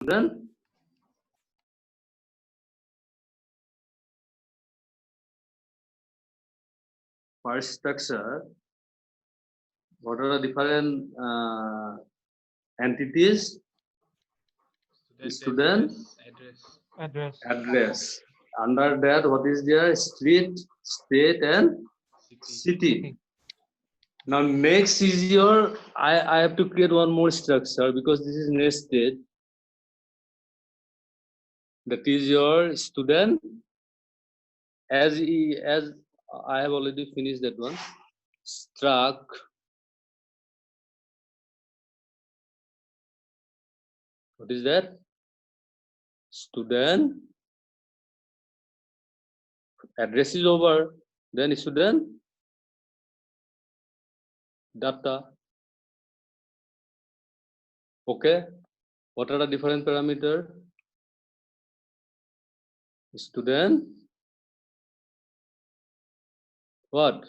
Then first structure, what are the different entities? Student address. Under that, what is there? Street, state, and city. Now next is your, I have to create one more structure because this is nested. That is your student. As I have already finished that one. Struct. What is that? Student. Address is over. Then student data. Okay. What are the different parameters? Student. What?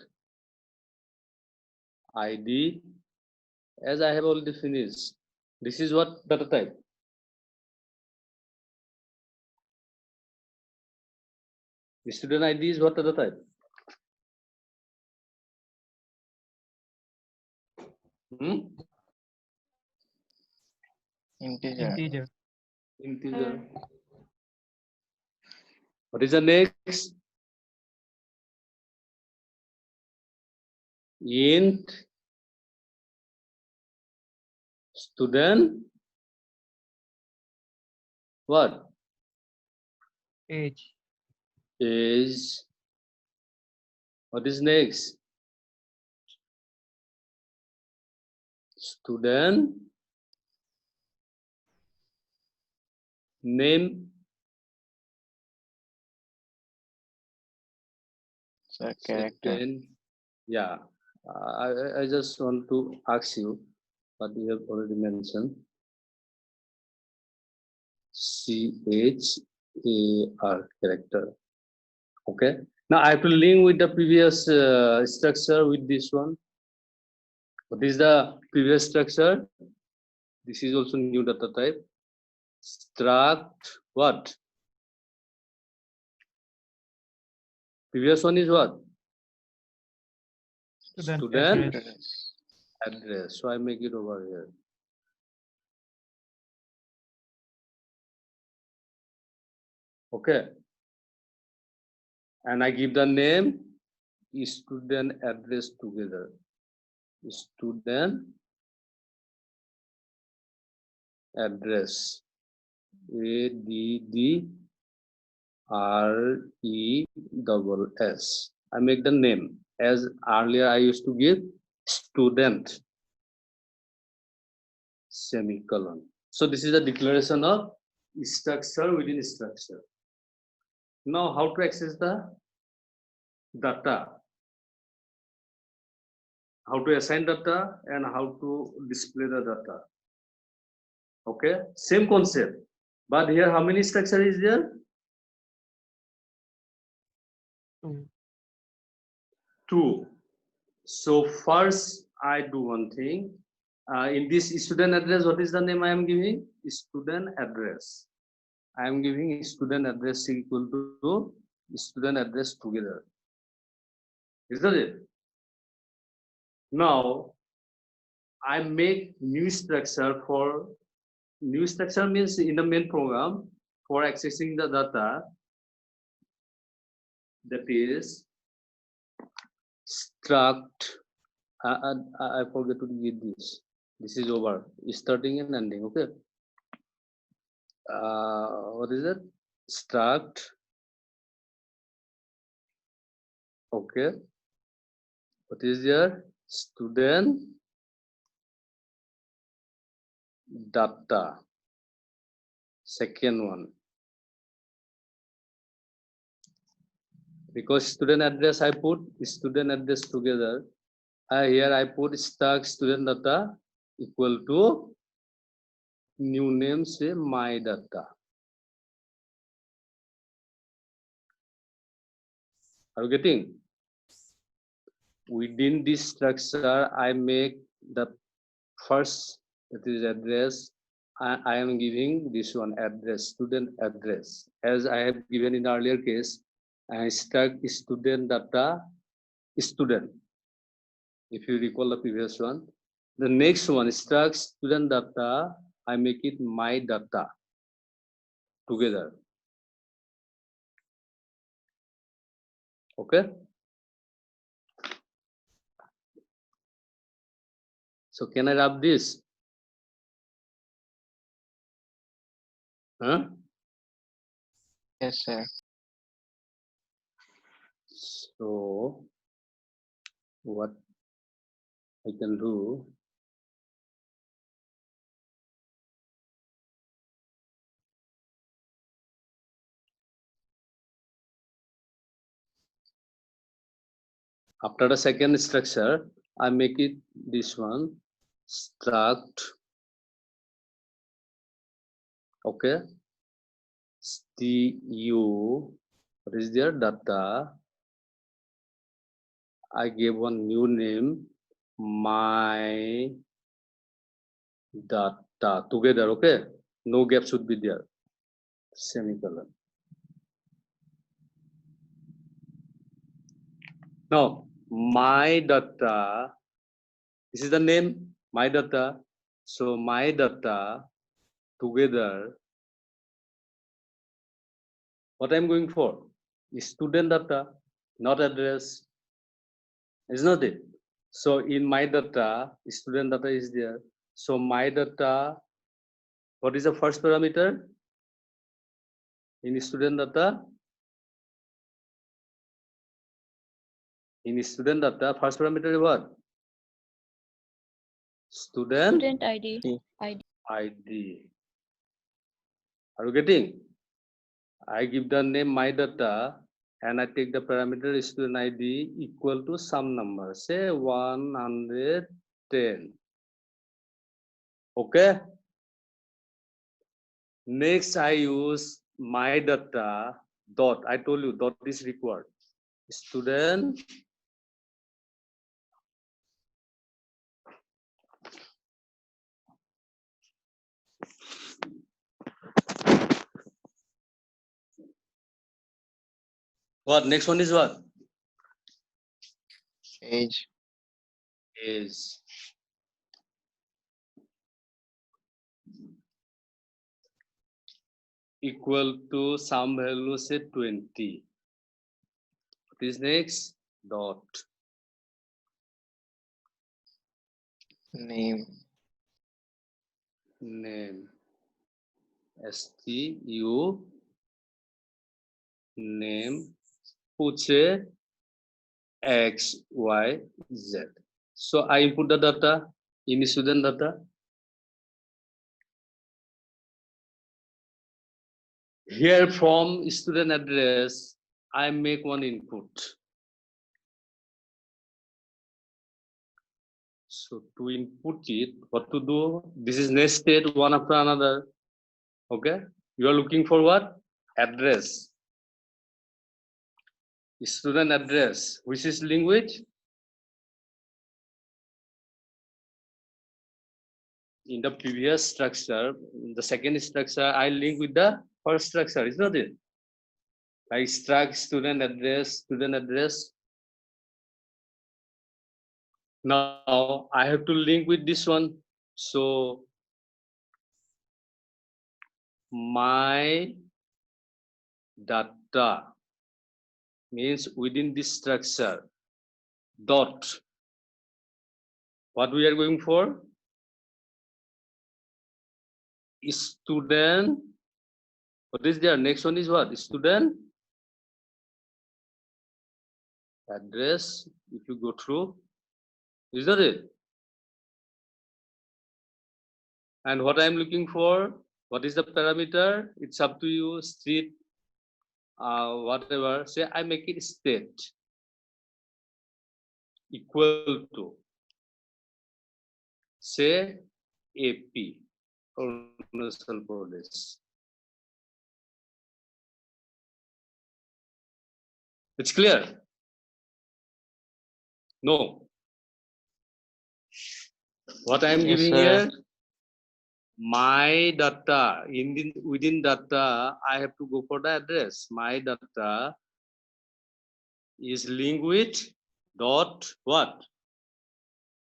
ID. As I have already finished. This is what data type? The student ID is what data type? Integer. Integer. What is the next? Int student what? Age. Age. What is next? Student name. Character. Second, yeah. I just want to ask you, but you have already mentioned. CHAR character. Okay. Now I have to link with the previous structure with this one. What is the previous structure? This is also new data type. Struct what? Previous one is what? Student address. So I make it over here. Okay. And I give the name student address together. Student address. ADDRESS. I make the name. As earlier I used to give student semicolon. So this is a declaration of structure within structure. Now how to access the data? How to assign data and how to display the data. Okay, same concept. But here how many structure is there? Two. So first I do one thing. In this student address, what is the name I am giving? Student address. I am giving student address equal to student address together. Is that it? Now I make new structure for new structure means in the main program for accessing the data, that is struct. I forget to give this. This is over. Starting and ending. Okay. What is it? Struct. Okay. What is your student data? Second one. Because student address I put student address together. Here I put struct student data equal to new name, say my data. Are you getting? Within this structure, I make the first, that is address, I am giving this one address, student address. As I have given in the earlier case, I struck student data student. If you recall the previous one, the next one struck student data, I make it my data together. Okay. So can I rub this? Huh? Yes, sir. So what I can do? After the second structure, I make it this one struct. Okay. Stu, what is their data? I gave one new name, my data together. Okay. No gap should be there. Semicolon. Now, my data, this is the name, my data. So, my data together, what I'm going for is student data, not address, is not it? So, in my data, student data is there. So, my data, what is the first parameter in student data? In student data, first parameter is what? Student ID. ID. Are you getting? I give the name my data and I take the parameter student ID equal to some number, say 110. Okay. Next, I use my data dot. I told you dot is required. Student what? Next one is what? Age. Is equal to some value, say 20. What is next? Dot. Name. Name. STU. Name. Puche X, Y, Z. So I input the data in student data. Here from student address, I make one input. So to input it, what to do? This is nested one after another. Okay. You are looking for what? Address. Student address, which is linked with in the previous structure, the second structure, I link with the first structure, is not it? I struct student address. Now I have to link with this one. So my data means within this structure dot. What we are going for? Student. What is there? Next one is what? Student address. If you go through, is that it? And what I'm looking for? What is the parameter? It's up to you. Street, whatever. Say I make it state equal to, say, AP, Arunachal Pradesh. It's clear? No. What I am Yes, giving sir. here, My data within data, I have to go for the address. My data is linked with dot what?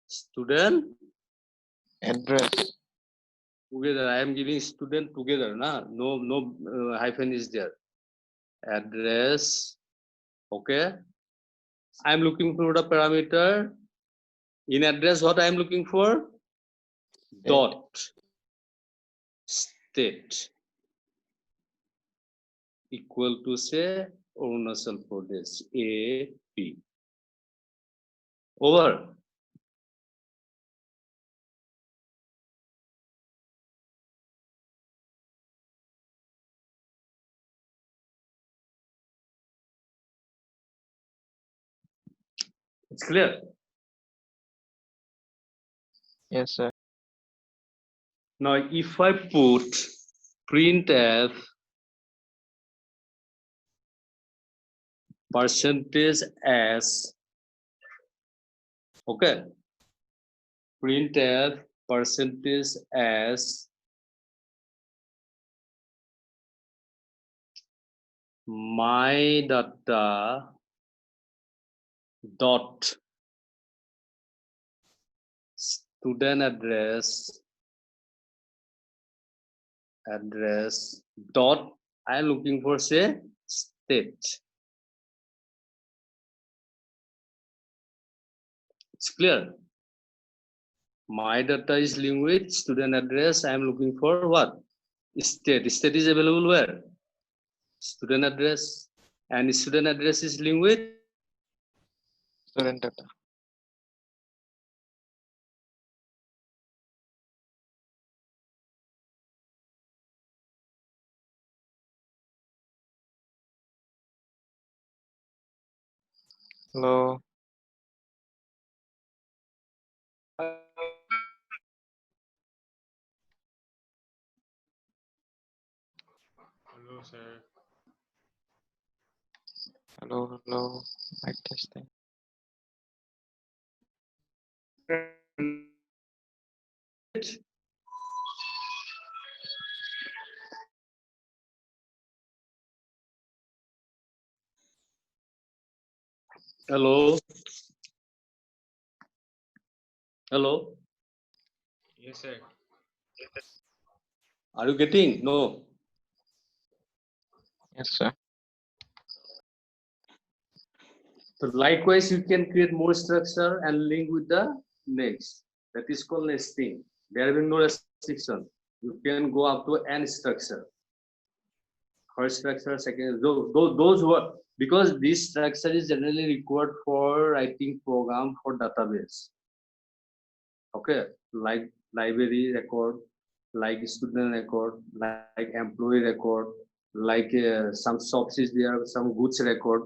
Student Address. together. I am giving student together. No hyphen is there. Address. Okay. I am looking for the parameter. In address, what I am looking for? Dot state equal to say Arunachal Pradesh AP. Over. It's clear. Yes, sir. Now, if I put printf percentage s, okay, printf percentage s my data dot student address dot I am looking for say state. It's clear. My data is linked with student address. I am looking for what? State. State is available where? Student address. And student address is linked with Student data. Hello. Hello, sir. Hello. Mic testing. hello. Hello. Yes, sir. Are you getting? No. Yes, sir. So likewise, you can create more structure and link with the next. That is called nesting. There will be no restriction. You can go up to n structure. First structure, second. Those who are, because this structure is generally required for writing program for database. Okay, like library record, like student record, like employee record, like some shops is there, some goods record.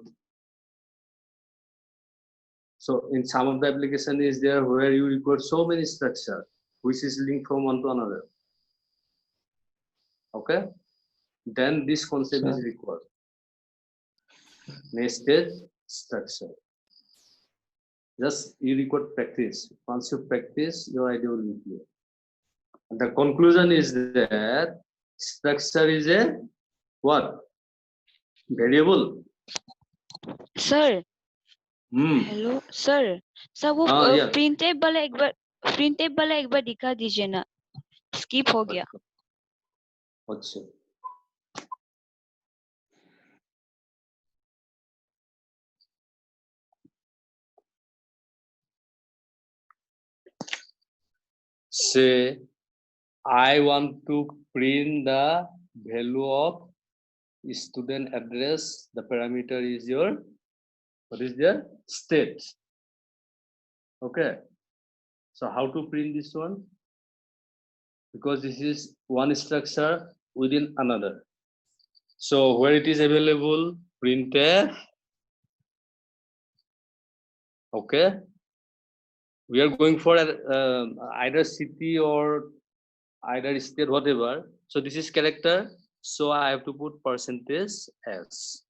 So in some of the application is there where you record so many structure, which is linked from one to another. Okay, then this concept is Sir. required. Nested structure. Just you record practice. Once you practice, your idea will be clear. The conclusion is that structure is a what? Variable. Sir Hmm. Hello sir sir वो Yeah. प्रिंटेब वाला एक बार दिखा दीजिए ना skip हो गया अच्छा. Say I want to print the value of student address. The parameter is your, what is their state. Okay. So how to print this one? Because this is one structure within another. So where it is available, printf. Okay. We are going for either city or either state, whatever. So this is character. So I have to put percentage s.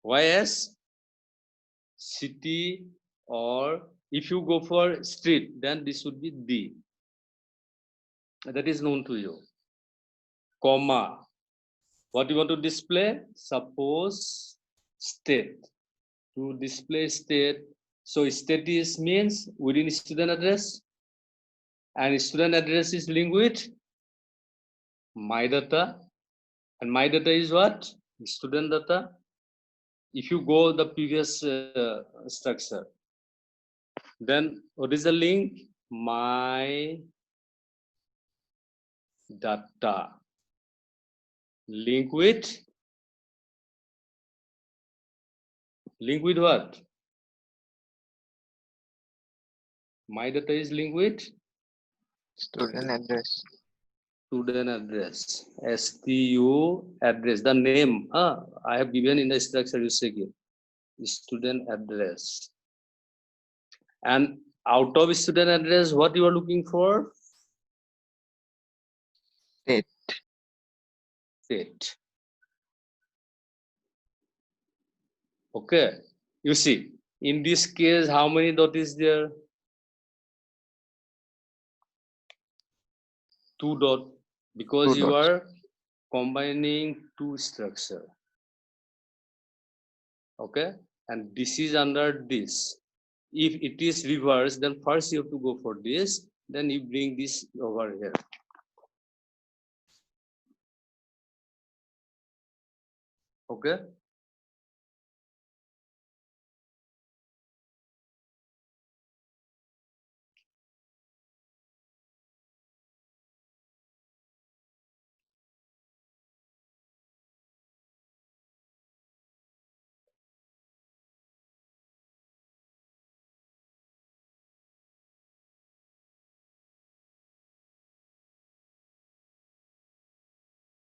Why s? City, or if you go for street, then this would be D. That is known to you. Comma. What you want to display? Suppose state. To display state. So state is means within student address. And student address is linked with my data. And my data is what? Student data. If you go the previous structure, then what is the link? My data. Link with what? My data is linked with Student address. student address. STU address. The name I have given in the structure you say here. Student address. And out of student address, what you are looking for? State. State. Okay. You see, in this case, how many dot is there? 2 dot, because 2 you dots. are combining two structure. Okay, and this is under this. If it is reverse, then first you have to go for this, then you bring this over here. Okay.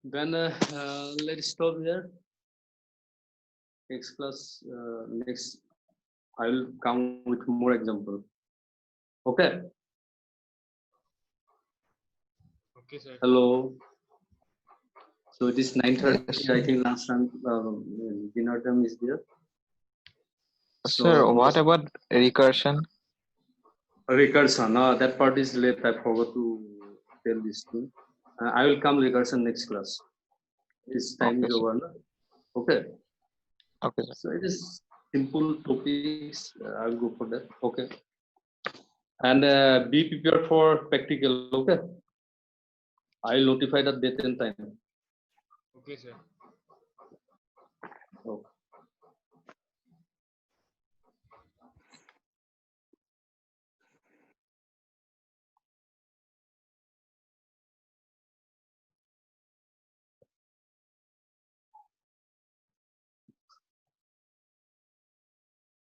Then let's stop here. Next class, next I will come with more example. Okay. Okay, sir. Hello. So it is 9:30. Yes, I think last time dinner time is there. Sir, So what about recursion? recursion, that part is late. I forgot to tell this thing. I will come recursion next class. This time Okay, is sir. over. No? Okay. Okay, sir. So it is simple topics. I will go for that. Okay. And be prepared for practical. Okay. I will notify the date and time. Okay, sir. Okay.